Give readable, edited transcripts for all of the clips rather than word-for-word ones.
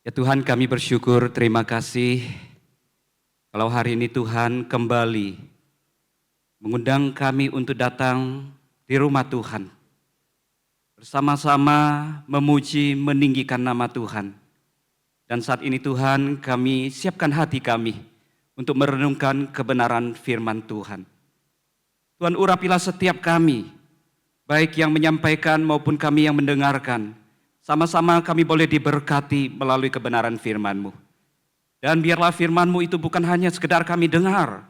Ya Tuhan, kami bersyukur, terima kasih kalau hari ini Tuhan kembali mengundang kami untuk datang di rumah Tuhan. Bersama-sama memuji, meninggikan nama Tuhan. Dan saat ini Tuhan, kami siapkan hati kami untuk merenungkan kebenaran firman Tuhan. Tuhan, urapilah setiap kami, baik yang menyampaikan maupun kami yang mendengarkan. Sama-sama kami boleh diberkati melalui kebenaran firman-Mu. Dan biarlah firman-Mu itu bukan hanya sekedar kami dengar,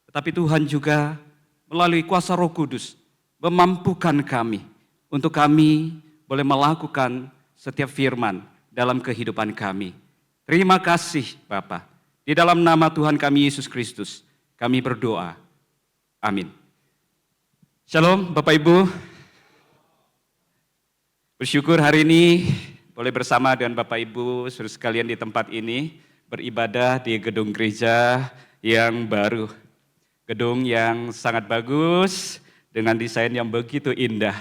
tetapi Tuhan juga melalui kuasa Roh Kudus memampukan kami untuk kami boleh melakukan setiap firman dalam kehidupan kami. Terima kasih Bapa. Di dalam nama Tuhan kami Yesus Kristus, kami berdoa. Amin. Shalom Bapak Ibu. Bersyukur hari ini boleh bersama dengan Bapak Ibu saudara sekalian di tempat ini beribadah di gedung gereja yang baru. Gedung yang sangat bagus dengan desain yang begitu indah.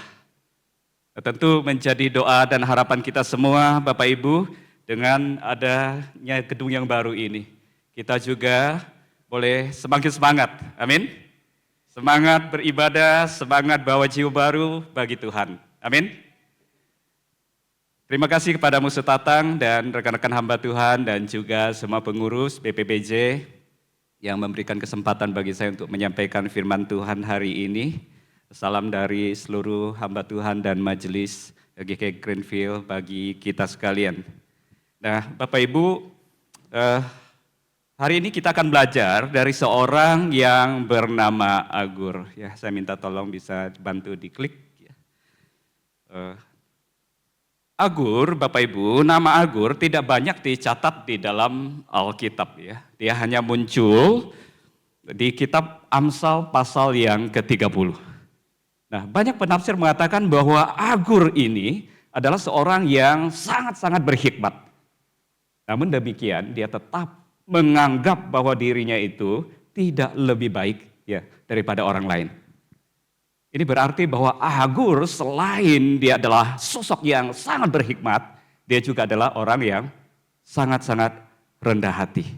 Tentu menjadi doa dan harapan kita semua Bapak Ibu dengan adanya gedung yang baru ini. Kita juga boleh semakin semangat, amin. Semangat beribadah, semangat bawa jiwa baru bagi Tuhan, amin. Terima kasih kepada Musa Tatang dan rekan-rekan hamba Tuhan dan juga semua pengurus BPBJ yang memberikan kesempatan bagi saya untuk menyampaikan firman Tuhan hari ini. Salam dari seluruh hamba Tuhan dan majelis GK Greenfield bagi kita sekalian. Nah, Bapak Ibu, hari ini kita akan belajar dari seorang yang bernama Agur. Ya, saya minta tolong bisa bantu diklik. Agur, Bapak Ibu, nama Agur tidak banyak dicatat di dalam Alkitab ya. Dia hanya muncul di kitab Amsal pasal yang ke-30. Nah, banyak penafsir mengatakan bahwa Agur ini adalah seorang yang sangat-sangat berhikmat. Namun demikian, dia tetap menganggap bahwa dirinya itu tidak lebih baik ya daripada orang lain. Ini berarti bahwa Agur selain dia adalah sosok yang sangat berhikmat, dia juga adalah orang yang sangat-sangat rendah hati.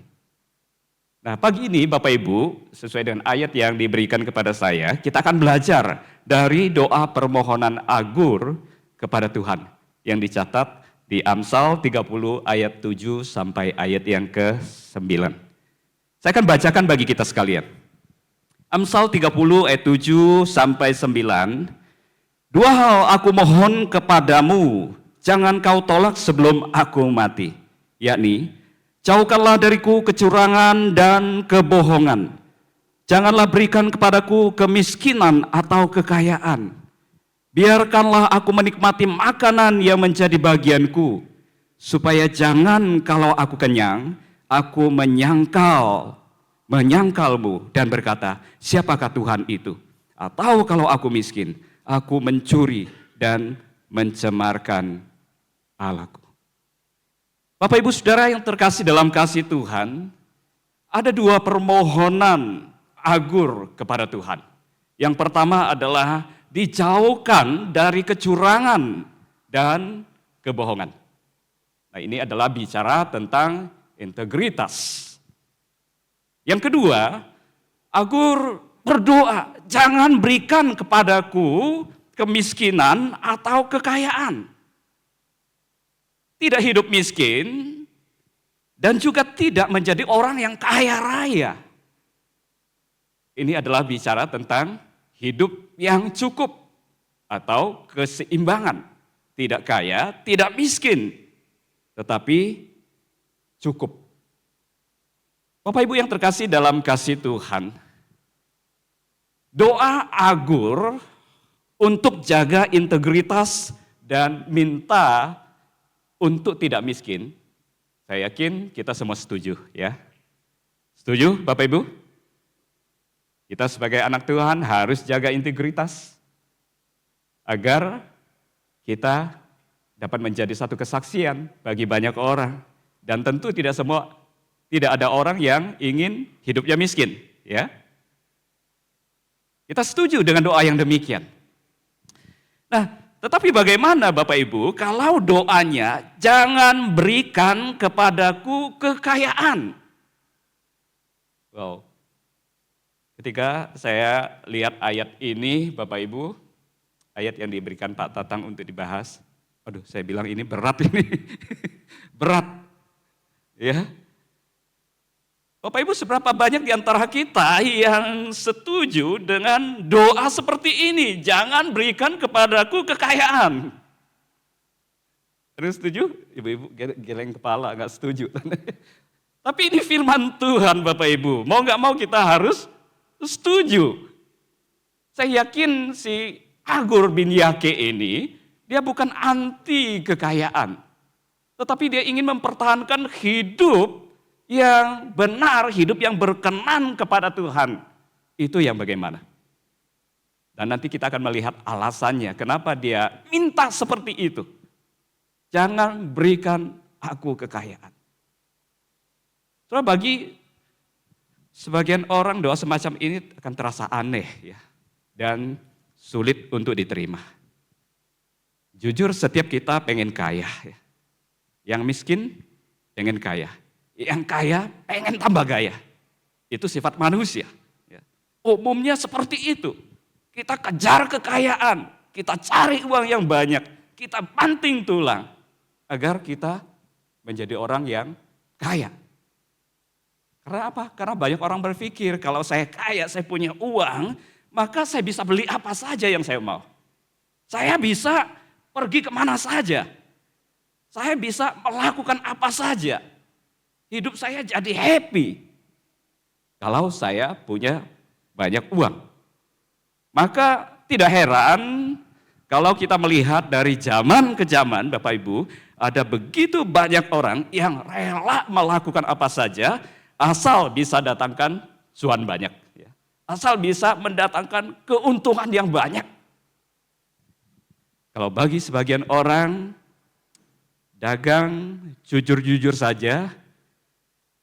Nah, pagi ini Bapak Ibu, sesuai dengan ayat yang diberikan kepada saya, kita akan belajar dari doa permohonan Agur kepada Tuhan yang dicatat di Amsal 30 ayat 7 sampai ayat yang ke-9. Saya akan bacakan bagi kita sekalian. Amsal 30 ayat 7 sampai 9. Dua hal aku mohon kepadamu, jangan kau tolak sebelum aku mati. Yakni, jauhkanlah dariku kecurangan dan kebohongan. Janganlah berikan kepadaku kemiskinan atau kekayaan. Biarkanlah aku menikmati makanan yang menjadi bagianku, supaya jangan kalau aku kenyang, aku menyangkalmu dan berkata, siapakah Tuhan itu? Atau kalau aku miskin, aku mencuri dan mencemarkan Allahku. Bapak Ibu Saudara yang terkasih dalam kasih Tuhan, ada dua permohonan Agur kepada Tuhan. Yang pertama adalah dijauhkan dari kecurangan dan kebohongan. Nah, ini adalah bicara tentang integritas. Yang kedua, Agur berdoa, jangan berikan kepadaku kemiskinan atau kekayaan. Tidak hidup miskin dan juga tidak menjadi orang yang kaya raya. Ini adalah bicara tentang hidup yang cukup atau keseimbangan. Tidak kaya, tidak miskin, tetapi cukup. Bapak Ibu yang terkasih dalam kasih Tuhan, doa Agur untuk jaga integritas dan minta untuk tidak miskin, saya yakin kita semua setuju ya. Setuju Bapak Ibu? Kita sebagai anak Tuhan harus jaga integritas agar kita dapat menjadi satu kesaksian bagi banyak orang. Dan tentu tidak ada orang yang ingin hidupnya miskin, ya. Kita setuju dengan doa yang demikian. Nah, Tetapi bagaimana Bapak Ibu kalau doanya jangan berikan kepadaku kekayaan? Wow. Ketika saya lihat ayat ini Bapak Ibu, ayat yang diberikan Pak Tatang untuk dibahas, aduh saya bilang ini berat ini, berat. Ya, Bapak Ibu seberapa banyak di antara kita yang setuju dengan doa seperti ini, jangan berikan kepadaku kekayaan. Terus setuju? Ibu-ibu geleng kepala, nggak setuju. Tapi ini firman Tuhan Bapak Ibu, mau nggak mau kita harus setuju. Saya yakin si Agur bin Yake ini, dia bukan anti kekayaan. Tetapi dia ingin mempertahankan hidup yang benar, hidup yang berkenan kepada Tuhan. Itu yang bagaimana? Dan nanti kita akan melihat alasannya, kenapa dia minta seperti itu. Jangan berikan aku kekayaan. Soalnya bagi sebagian orang doa semacam ini akan terasa aneh ya, dan sulit untuk diterima. Jujur setiap kita pengen kaya ya. Yang miskin pengen kaya. Yang kaya pengen tambah gaya. Itu sifat manusia. Ya. Umumnya seperti itu. Kita kejar kekayaan. Kita cari uang yang banyak. Kita banting tulang. Agar kita menjadi orang yang kaya. Karena apa? Karena banyak orang berpikir kalau saya kaya, saya punya uang, maka saya bisa beli apa saja yang saya mau. Saya bisa pergi kemana saja. Saya bisa melakukan apa saja. Hidup saya jadi happy. Kalau saya punya banyak uang. Maka tidak heran kalau kita melihat dari zaman ke zaman, Bapak Ibu, ada begitu banyak orang yang rela melakukan apa saja, asal bisa datangkan cuan banyak. Asal bisa mendatangkan keuntungan yang banyak. Kalau bagi sebagian orang, dagang jujur-jujur saja,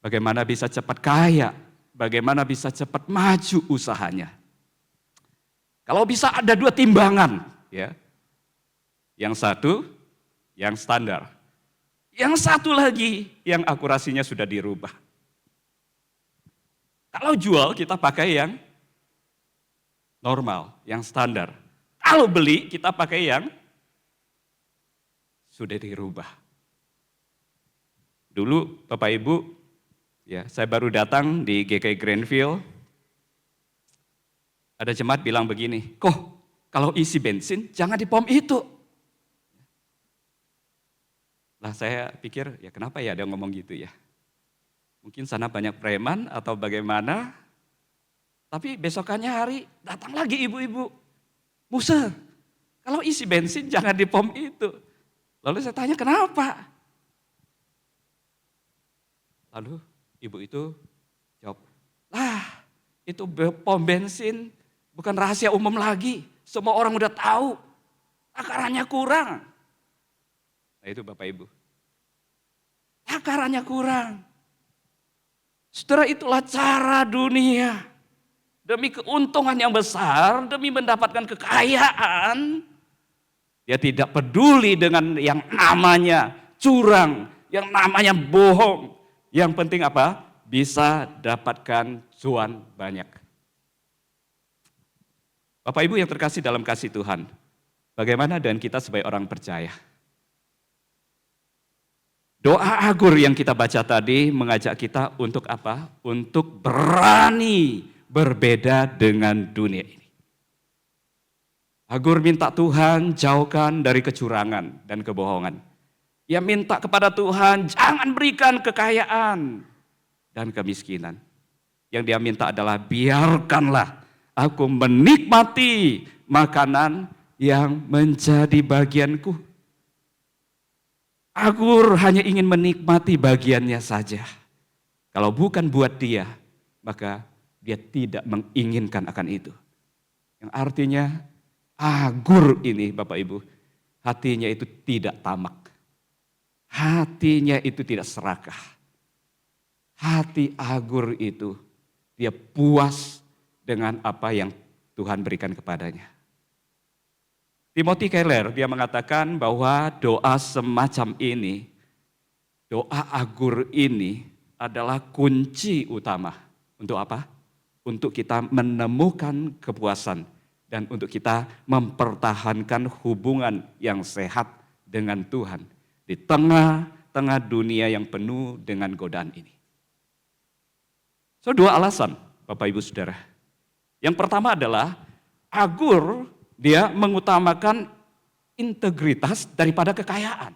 bagaimana bisa cepat kaya, bagaimana bisa cepat maju usahanya. Kalau bisa ada dua timbangan, ya. Yang satu, yang standar. Yang satu lagi, yang akurasinya sudah dirubah. Kalau jual, kita pakai yang normal, yang standar. Kalau beli, kita pakai yang sudah dirubah. Dulu Bapak Ibu, ya saya baru datang di GKI Grandville, ada jemaat bilang begini, kok kalau isi bensin jangan di pom itu. Lah saya pikir, ya kenapa ya dia ngomong gitu ya. Mungkin sana banyak preman atau bagaimana, tapi besokannya hari datang lagi ibu-ibu. Musa, kalau isi bensin jangan di pom itu. Lalu saya tanya kenapa? Lalu ibu itu jawab, lah itu pom bensin bukan rahasia umum lagi. Semua orang udah tahu, takarannya kurang. Nah itu Bapak Ibu, takarannya kurang. Saudara, itulah cara dunia. Demi keuntungan yang besar, demi mendapatkan kekayaan, dia tidak peduli dengan yang namanya curang, yang namanya bohong. Yang penting apa? Bisa dapatkan cuan banyak. Bapak Ibu yang terkasih dalam kasih Tuhan, bagaimana dengan kita sebagai orang percaya? Doa Agur yang kita baca tadi mengajak kita untuk apa? Untuk berani berbeda dengan dunia ini. Agur minta Tuhan jauhkan dari kecurangan dan kebohongan. Ia minta kepada Tuhan jangan berikan kekayaan dan kemiskinan. Yang dia minta adalah biarkanlah aku menikmati makanan yang menjadi bagianku. Agur hanya ingin menikmati bagiannya saja. Kalau bukan buat dia, maka dia tidak menginginkan akan itu. Yang artinya Agur ini Bapak Ibu, hatinya itu tidak tamak. Hatinya itu tidak serakah. Hati Agur itu, dia puas dengan apa yang Tuhan berikan kepadanya. Timothy Keller, dia mengatakan bahwa doa semacam ini, doa Agur ini adalah kunci utama. Untuk apa? Untuk kita menemukan kepuasan dan untuk kita mempertahankan hubungan yang sehat dengan Tuhan di tengah-tengah dunia yang penuh dengan godaan ini. So, dua alasan, Bapak Ibu Saudara. Yang pertama adalah Agur dia mengutamakan integritas daripada kekayaan.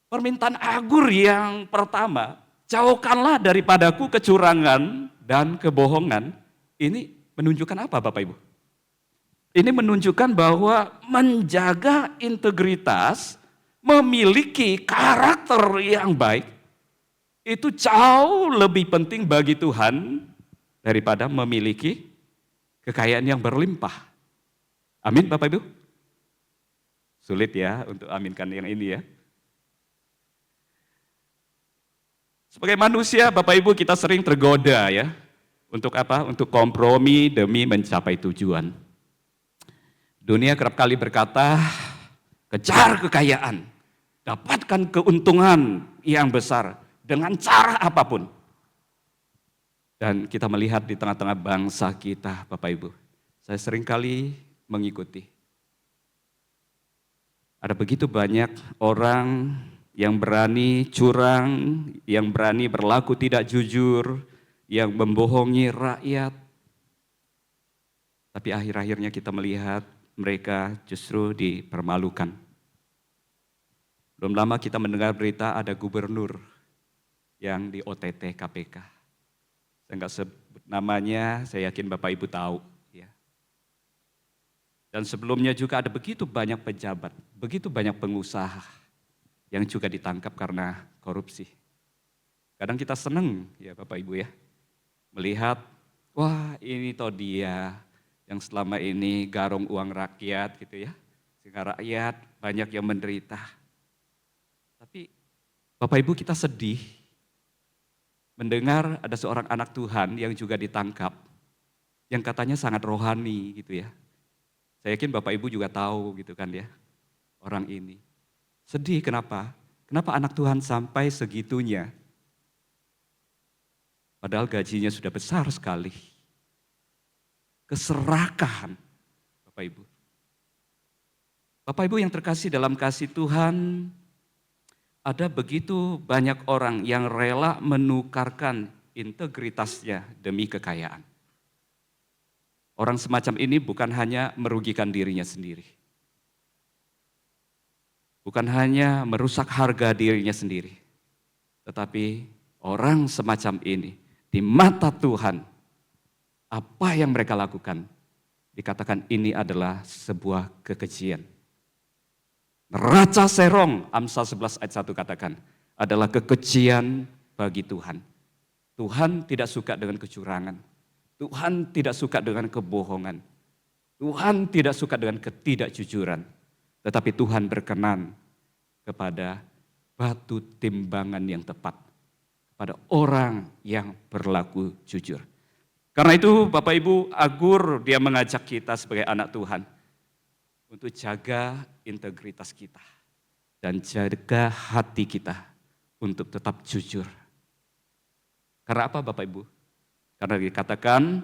Permintaan Agur yang pertama, jauhkanlah daripadaku kecurangan dan kebohongan. Ini menunjukkan apa Bapak Ibu? Ini menunjukkan bahwa menjaga integritas, memiliki karakter yang baik, itu jauh lebih penting bagi Tuhan daripada memiliki kekayaan yang berlimpah. Amin Bapak Ibu? Sulit ya untuk aminkan yang ini ya. Sebagai manusia Bapak Ibu kita sering tergoda ya. Untuk apa? Untuk kompromi demi mencapai tujuan. Dunia kerap kali berkata, kejar kekayaan, dapatkan keuntungan yang besar dengan cara apapun. Dan kita melihat di tengah-tengah bangsa kita, Bapak Ibu, saya seringkali mengikuti. Ada begitu banyak orang yang berani curang, yang berani berlaku tidak jujur, yang membohongi rakyat. Tapi akhir-akhirnya kita melihat mereka justru dipermalukan. Belum lama kita mendengar berita ada gubernur yang di OTT KPK. Saya nggak sebut namanya, saya yakin Bapak Ibu tahu. Ya. Dan sebelumnya juga ada begitu banyak pejabat, begitu banyak pengusaha yang juga ditangkap karena korupsi. Kadang kita senang ya Bapak Ibu ya, melihat wah ini toh dia yang selama ini garong uang rakyat gitu ya. Sehingga rakyat banyak yang menderita. Tapi Bapak Ibu kita sedih mendengar ada seorang anak Tuhan yang juga ditangkap, yang katanya sangat rohani gitu ya. Saya yakin Bapak Ibu juga tahu gitu kan ya, orang ini. Sedih kenapa? Kenapa anak Tuhan sampai segitunya? Padahal gajinya sudah besar sekali. Keserakahan Bapak Ibu. Bapak Ibu yang terkasih dalam kasih Tuhan, ada begitu banyak orang yang rela menukarkan integritasnya demi kekayaan. Orang semacam ini bukan hanya merugikan dirinya sendiri. Bukan hanya merusak harga dirinya sendiri. Tetapi orang semacam ini di mata Tuhan, apa yang mereka lakukan dikatakan ini adalah sebuah kekejian. Neraca serong, Amsal 11 ayat 1 katakan, adalah kekejian bagi Tuhan. Tuhan tidak suka dengan kecurangan. Tuhan tidak suka dengan kebohongan. Tuhan tidak suka dengan ketidakjujuran. Tetapi Tuhan berkenan kepada batu timbangan yang tepat. Kepada orang yang berlaku jujur. Karena itu Bapak Ibu, Agur dia mengajak kita sebagai anak Tuhan untuk jaga integritas kita dan jaga hati kita untuk tetap jujur. Karena apa Bapak Ibu? Karena dikatakan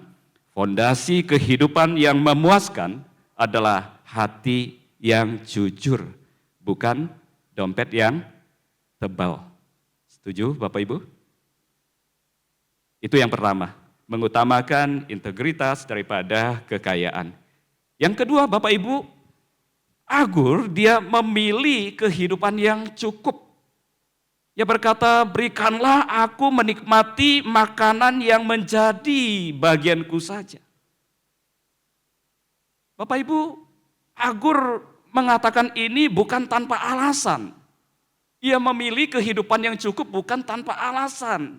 fondasi kehidupan yang memuaskan adalah hati yang jujur, bukan dompet yang tebal. Setuju Bapak Ibu? Itu yang pertama, mengutamakan integritas daripada kekayaan. Yang kedua Bapak Ibu, Agur dia memilih kehidupan yang cukup. Dia berkata, berikanlah aku menikmati makanan yang menjadi bagianku saja. Bapak Ibu, Agur mengatakan ini bukan tanpa alasan. Ia memilih kehidupan yang cukup bukan tanpa alasan.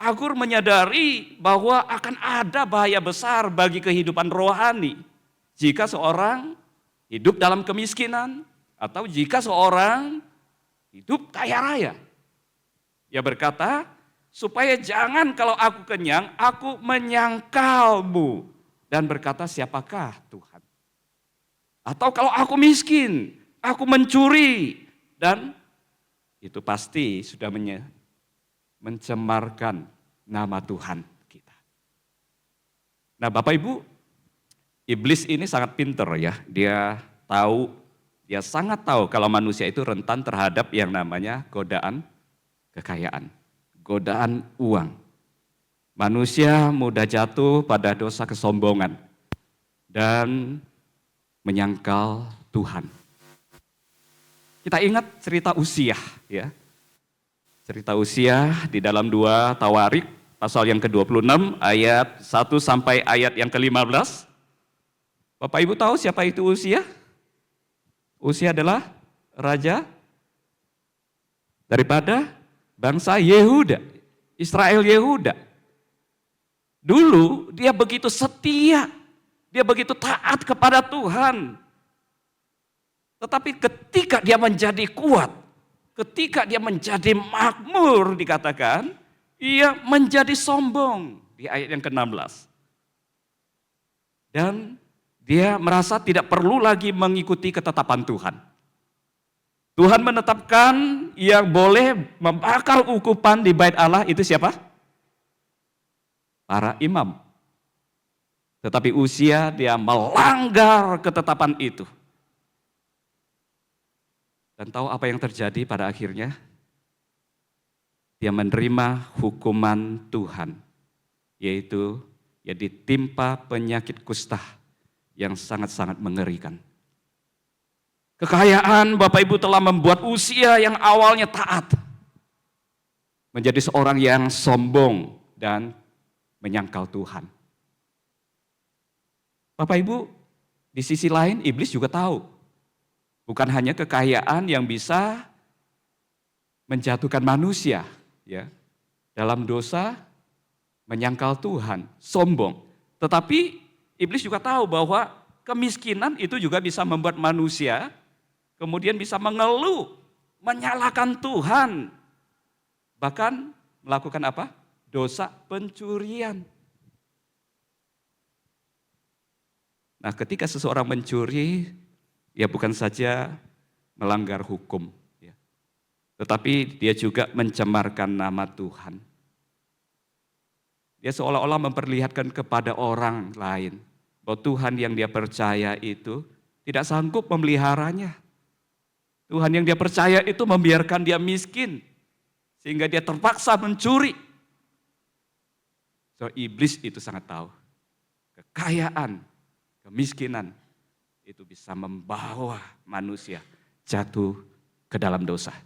Agur menyadari bahwa akan ada bahaya besar bagi kehidupan rohani jika seorang hidup dalam kemiskinan, atau jika seorang hidup kaya raya. Ia berkata, supaya jangan kalau aku kenyang, aku menyangkalmu. Dan berkata, siapakah Tuhan? Atau kalau aku miskin, aku mencuri. Dan itu pasti sudah mencemarkan nama Tuhan kita. Nah Bapak Ibu, iblis ini sangat pinter ya. Dia sangat tahu kalau manusia itu rentan terhadap yang namanya godaan kekayaan, godaan uang. Manusia mudah jatuh pada dosa kesombongan dan menyangkal Tuhan. Kita ingat cerita Uziah ya. Cerita Uziah di dalam 2 Tawarik pasal yang ke-26 ayat 1 sampai ayat yang ke-15. Bapak Ibu tahu siapa itu Uziah? Uziah adalah raja daripada bangsa Yehuda, Israel Yehuda. Dulu dia begitu setia, dia begitu taat kepada Tuhan. Tetapi ketika dia menjadi kuat, ketika dia menjadi makmur dikatakan, ia menjadi sombong di ayat yang ke-16. Dan dia merasa tidak perlu lagi mengikuti ketetapan Tuhan. Tuhan menetapkan yang boleh membakar ukupan di bait Allah itu siapa? Para imam. Tetapi Uziah dia melanggar ketetapan itu. Dan tahu apa yang terjadi pada akhirnya? Dia menerima hukuman Tuhan, yaitu ya ditimpa penyakit kusta yang sangat-sangat mengerikan. Kekayaan Bapak Ibu telah membuat Uziah yang awalnya taat menjadi seorang yang sombong dan menyangkal Tuhan. Bapak Ibu, di sisi lain iblis juga tahu. Bukan hanya kekayaan yang bisa menjatuhkan manusia ya dalam dosa, menyangkal Tuhan, sombong. Tetapi iblis juga tahu bahwa kemiskinan itu juga bisa membuat manusia kemudian bisa mengeluh, menyalahkan Tuhan. Bahkan melakukan apa? Dosa pencurian. Nah, ketika seseorang mencuri, ya bukan saja melanggar hukum, ya, tetapi dia juga mencemarkan nama Tuhan. Dia seolah-olah memperlihatkan kepada orang lain bahwa Tuhan yang dia percaya itu tidak sanggup memeliharanya. Tuhan yang dia percaya itu membiarkan dia miskin, sehingga dia terpaksa mencuri. So, iblis itu sangat tahu, kekayaan, kemiskinan, itu bisa membawa manusia jatuh ke dalam dosa.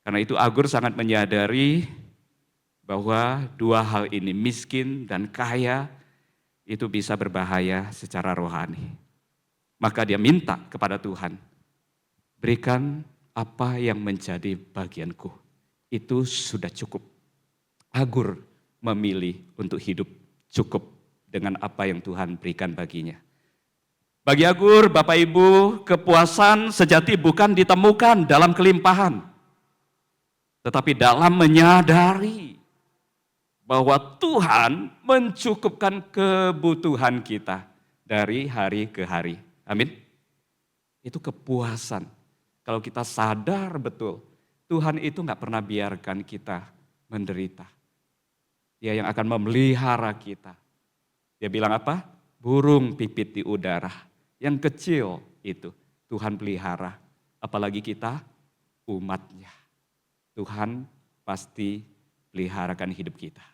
Karena itu Agur sangat menyadari bahwa dua hal ini, miskin dan kaya, itu bisa berbahaya secara rohani. Maka dia minta kepada Tuhan, berikan apa yang menjadi bagianku. Itu sudah cukup. Agur memilih untuk hidup cukup dengan apa yang Tuhan berikan baginya. Bagi Agur, Bapak Ibu, kepuasan sejati bukan ditemukan dalam kelimpahan, tetapi dalam menyadari bahwa Tuhan mencukupkan kebutuhan kita dari hari ke hari. Amin. Itu kepuasan. Kalau kita sadar betul, Tuhan itu gak pernah biarkan kita menderita. Dia yang akan memelihara kita. Dia bilang apa? Burung pipit di udara. Yang kecil itu Tuhan pelihara, apalagi kita umatnya. Tuhan pasti peliharakan hidup kita.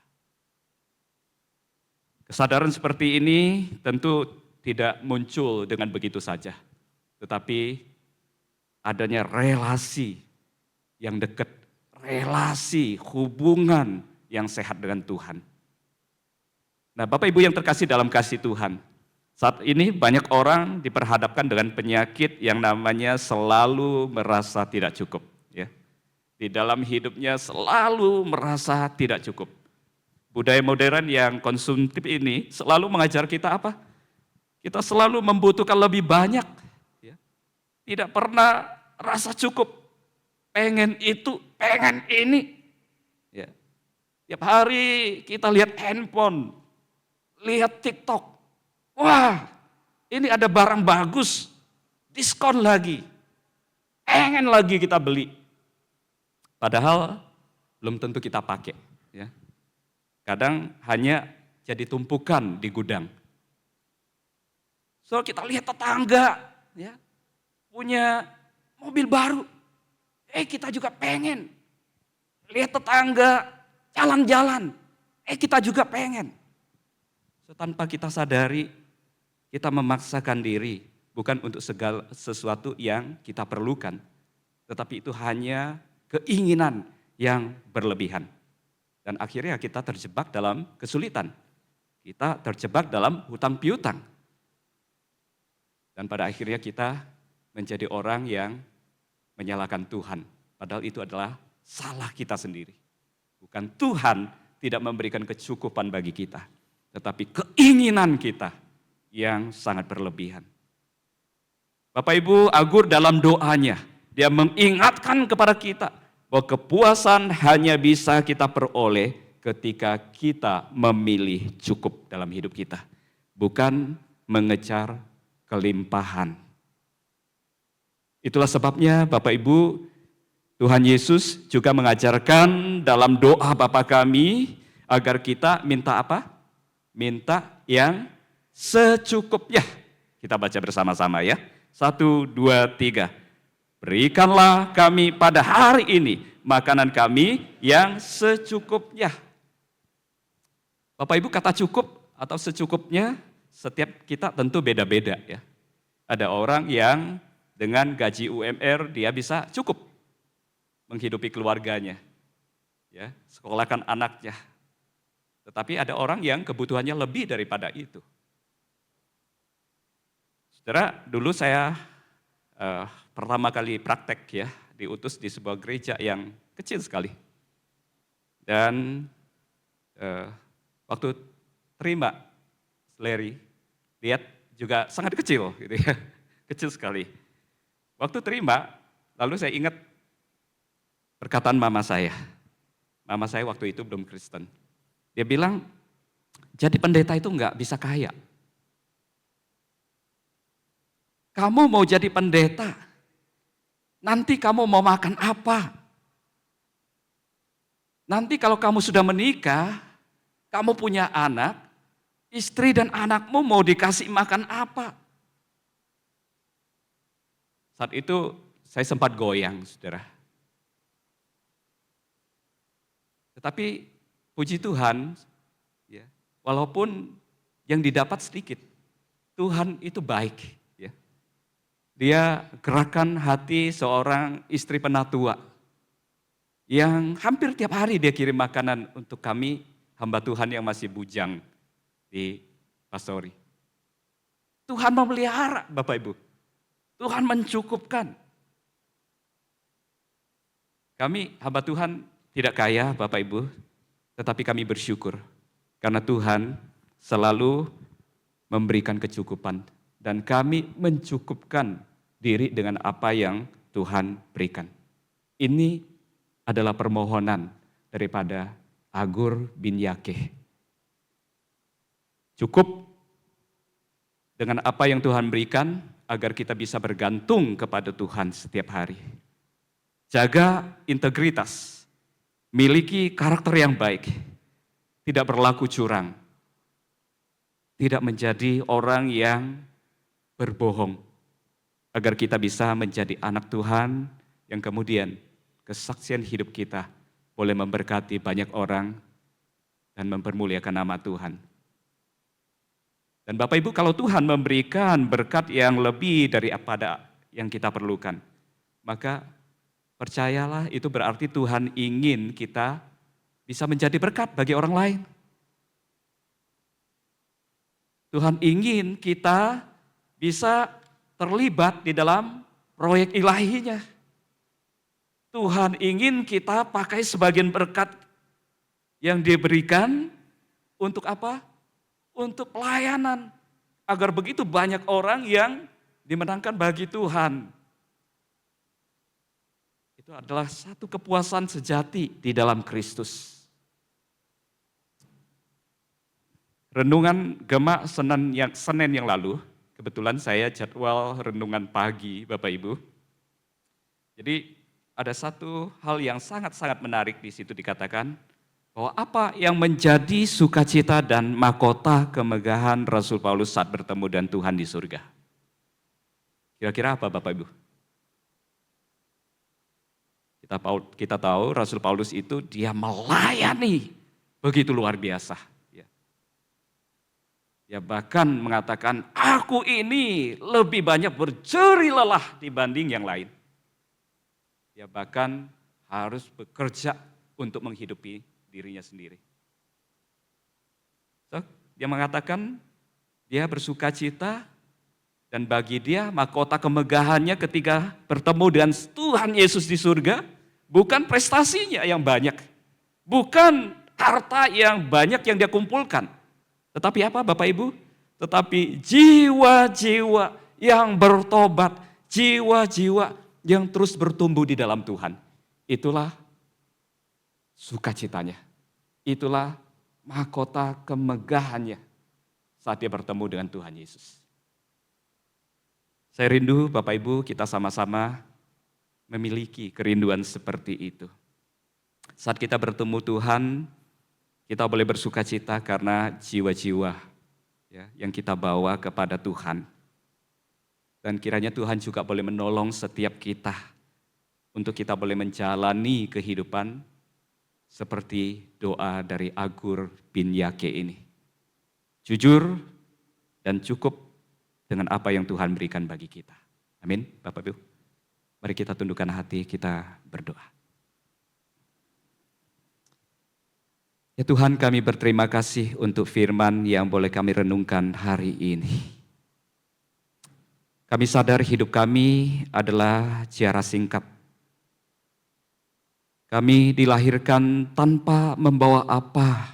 Kesadaran seperti ini tentu tidak muncul dengan begitu saja. Tetapi adanya relasi yang dekat, relasi, hubungan yang sehat dengan Tuhan. Nah Bapak Ibu yang terkasih dalam kasih Tuhan, saat ini banyak orang diperhadapkan dengan penyakit yang namanya selalu merasa tidak cukup. Ya. Di dalam hidupnya selalu merasa tidak cukup. Budaya modern yang konsumtif ini selalu mengajar kita apa? Kita selalu membutuhkan lebih banyak. Ya. Tidak pernah rasa cukup. Pengen itu, pengen ini. Ya. Tiap hari kita lihat handphone, lihat TikTok. Wah, ini ada barang bagus, diskon lagi, pengen lagi kita beli. Padahal belum tentu kita pakai. Ya. Kadang hanya jadi tumpukan di gudang. So kita lihat tetangga ya, punya mobil baru, kita juga pengen. Lihat tetangga jalan-jalan, kita juga pengen. So, tanpa kita sadari, kita memaksakan diri bukan untuk segala sesuatu yang kita perlukan, tetapi itu hanya keinginan yang berlebihan. Dan akhirnya kita terjebak dalam kesulitan. Kita terjebak dalam hutang piutang. Dan pada akhirnya kita menjadi orang yang menyalahkan Tuhan. Padahal itu adalah salah kita sendiri. Bukan Tuhan tidak memberikan kecukupan bagi kita, tetapi keinginan kita yang sangat berlebihan. Bapak Ibu, Agur dalam doanya, dia mengingatkan kepada kita bahwa kepuasan hanya bisa kita peroleh ketika kita memilih cukup dalam hidup kita, bukan mengejar kelimpahan. Itulah sebabnya Bapak Ibu, Tuhan Yesus juga mengajarkan dalam doa Bapa kami agar kita minta apa? Minta yang secukupnya. Kita baca bersama-sama ya. 1, 2, 3. Berikanlah kami pada hari ini makanan kami yang secukupnya. Bapak Ibu, kata cukup atau secukupnya setiap kita tentu beda-beda ya. Ada orang yang dengan gaji UMR dia bisa cukup menghidupi keluarganya, ya, sekolahkan anaknya. Tetapi ada orang yang kebutuhannya lebih daripada itu. Saudara, dulu saya pertama kali praktek ya, diutus di sebuah gereja yang kecil sekali. Dan waktu terima Larry, lihat juga sangat kecil gitu ya, kecil sekali. Waktu terima, lalu saya ingat perkataan mama saya. Mama saya waktu itu belum Kristen. Dia bilang, jadi pendeta itu enggak bisa kaya. Kamu mau jadi pendeta, nanti kamu mau makan apa? Nanti kalau kamu sudah menikah, kamu punya anak, istri dan anakmu mau dikasih makan apa? Saat itu saya sempat goyang, saudara. Tetapi puji Tuhan, ya, walaupun yang didapat sedikit, Tuhan itu baik. Ya. Dia gerakan hati seorang istri penatua yang hampir tiap hari dia kirim makanan untuk kami, hamba Tuhan yang masih bujang di pastori. Tuhan memelihara, Bapak Ibu. Tuhan mencukupkan. Kami hamba Tuhan tidak kaya, Bapak Ibu, tetapi kami bersyukur karena Tuhan selalu memberikan kecukupan dan kami mencukupkan diri dengan apa yang Tuhan berikan. Ini adalah permohonan daripada Agur bin Yakeh. Cukup dengan apa yang Tuhan berikan agar kita bisa bergantung kepada Tuhan setiap hari. Jaga integritas, miliki karakter yang baik, tidak berlaku curang, tidak menjadi orang yang berbohong, agar kita bisa menjadi anak Tuhan yang kemudian kesaksian hidup kita boleh memberkati banyak orang dan mempermuliakan nama Tuhan. Dan Bapak Ibu, kalau Tuhan memberikan berkat yang lebih daripada yang kita perlukan, maka percayalah itu berarti Tuhan ingin kita bisa menjadi berkat bagi orang lain. Tuhan ingin kita bisa terlibat di dalam proyek ilahinya. Tuhan ingin kita pakai sebagian berkat yang diberikan untuk apa? Untuk pelayanan. Agar begitu banyak orang yang dimenangkan bagi Tuhan. Itu adalah satu kepuasan sejati di dalam Kristus. Renungan Gema Senin yang lalu, Kebetulan saya jadwal renungan pagi, Bapak Ibu. Jadi ada satu hal yang sangat-sangat menarik di situ dikatakan, bahwa apa yang menjadi sukacita dan mahkota kemegahan Rasul Paulus saat bertemu dengan Tuhan di surga. Kira-kira apa Bapak Ibu? Kita tahu Rasul Paulus itu dia melayani begitu luar biasa. Ya bahkan mengatakan, aku ini lebih banyak berjeri lelah dibanding yang lain. Ya bahkan harus bekerja untuk menghidupi dirinya sendiri. So, dia mengatakan, dia bersuka cita dan bagi dia mahkota kemegahannya ketika bertemu dengan Tuhan Yesus di surga, bukan prestasinya yang banyak, bukan harta yang banyak yang dia kumpulkan. Tetapi apa Bapak Ibu? Tetapi jiwa-jiwa yang bertobat, jiwa-jiwa yang terus bertumbuh di dalam Tuhan. Itulah sukacitanya. Itulah mahkota kemegahannya saat dia bertemu dengan Tuhan Yesus. Saya rindu Bapak Ibu kita sama-sama memiliki kerinduan seperti itu. Saat kita bertemu Tuhan, kita boleh bersuka cita karena jiwa-jiwa ya, yang kita bawa kepada Tuhan. Dan kiranya Tuhan juga boleh menolong setiap kita untuk kita boleh menjalani kehidupan seperti doa dari Agur bin Yake ini. Jujur dan cukup dengan apa yang Tuhan berikan bagi kita. Amin, Bapak Ibu. Mari kita tundukkan hati, kita berdoa. Ya Tuhan, kami berterima kasih untuk firman yang boleh kami renungkan hari ini. Kami sadar hidup kami adalah ziarah singkat. Kami dilahirkan tanpa membawa apa.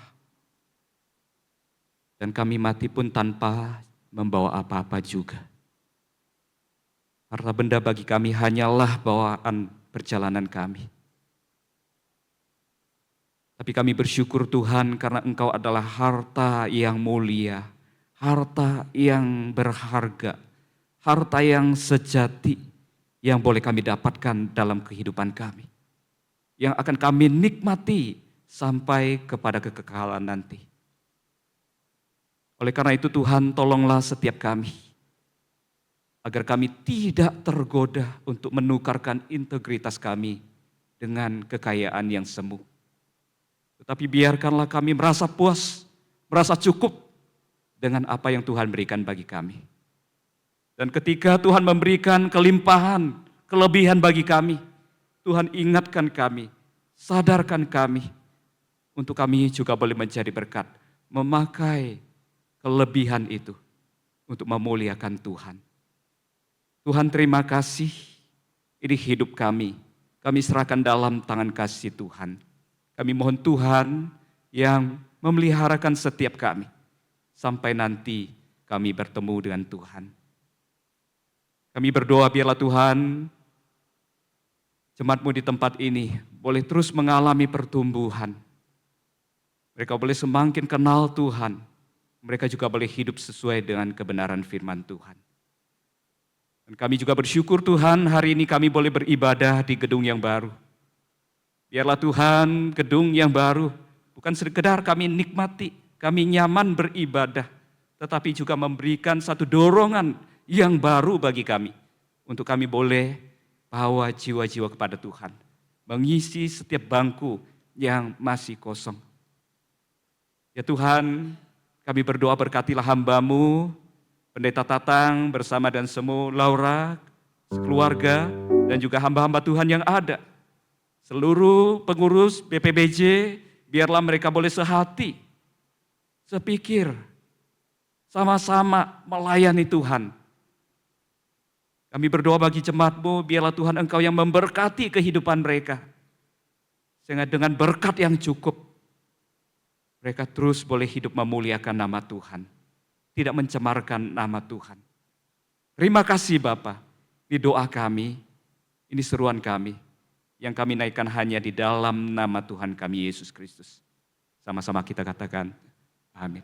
Dan kami mati pun tanpa membawa apa-apa juga. Harta benda bagi kami hanyalah bawaan perjalanan kami. Tapi kami bersyukur Tuhan karena Engkau adalah harta yang mulia, harta yang berharga, harta yang sejati yang boleh kami dapatkan dalam kehidupan kami. Yang akan kami nikmati sampai kepada kekekalan nanti. Oleh karena itu Tuhan tolonglah setiap kami, agar kami tidak tergoda untuk menukarkan integritas kami dengan kekayaan yang semu. Tetapi biarkanlah kami merasa puas, merasa cukup dengan apa yang Tuhan berikan bagi kami. Dan ketika Tuhan memberikan kelimpahan, kelebihan bagi kami, Tuhan ingatkan kami, sadarkan kami, untuk kami juga boleh menjadi berkat, memakai kelebihan itu untuk memuliakan Tuhan. Tuhan terima kasih, ini hidup kami serahkan dalam tangan kasih Tuhan. Kami mohon Tuhan yang memeliharakan setiap kami sampai nanti kami bertemu dengan Tuhan. Kami berdoa biarlah Tuhan jemaat-Mu di tempat ini boleh terus mengalami pertumbuhan. Mereka boleh semakin kenal Tuhan. Mereka juga boleh hidup sesuai dengan kebenaran firman Tuhan. Dan kami juga bersyukur Tuhan hari ini kami boleh beribadah di gedung yang baru. Biarlah Tuhan gedung yang baru bukan sekedar kami nikmati, kami nyaman beribadah, tetapi juga memberikan satu dorongan yang baru bagi kami. Untuk kami boleh bawa jiwa-jiwa kepada Tuhan, mengisi setiap bangku yang masih kosong. Ya Tuhan, kami berdoa berkatilah hamba-Mu, Pendeta Tatang bersama dan semua Laura, keluarga, dan juga hamba-hamba Tuhan yang ada. Seluruh pengurus BPBJ, biarlah mereka boleh sehati, sepikir, sama-sama melayani Tuhan. Kami berdoa bagi jemaat-Mu, biarlah Tuhan Engkau yang memberkati kehidupan mereka. Sehingga dengan berkat yang cukup, mereka terus boleh hidup memuliakan nama Tuhan. Tidak mencemarkan nama Tuhan. Terima kasih Bapa, di doa kami, ini seruan kami. Yang kami naikkan hanya di dalam nama Tuhan kami Yesus Kristus. Sama-sama kita katakan, amin.